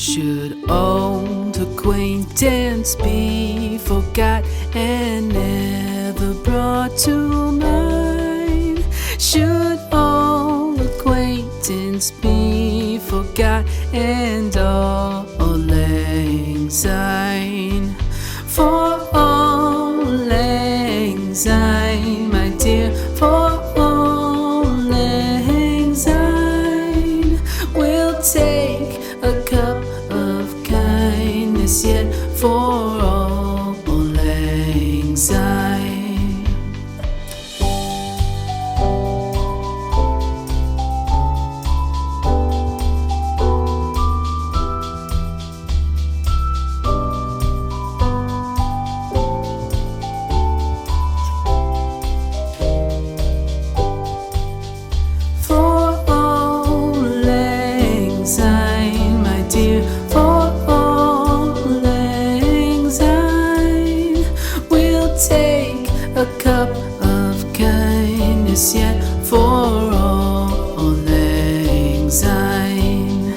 Should old acquaintance be forgot and never brought to mind? Should old acquaintance be forgot and all lang syne? For all lang syne, my dear, for all lang syne, we'll take a cup of kindness yet for all lang syne. Take a cup of kindness yet for all lang syne.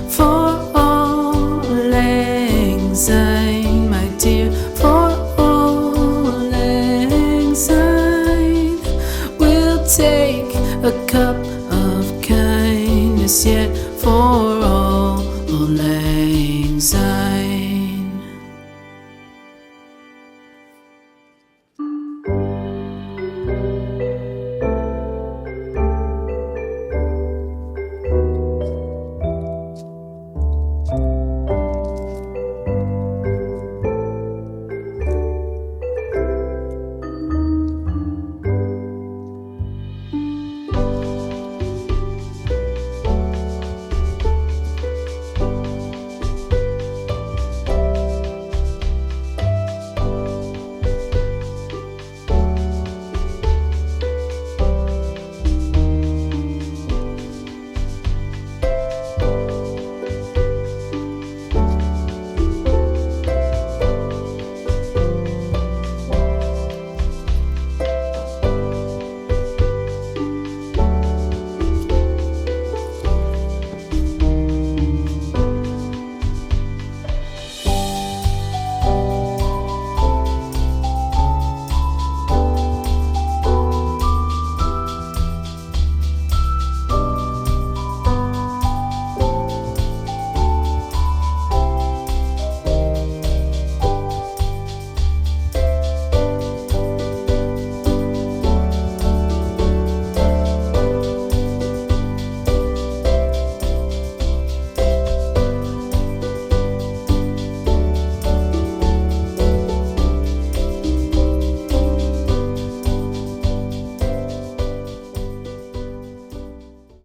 For all lang syne, my dear, for all lang syne, we'll take a cup of kindness yet for all lang syne.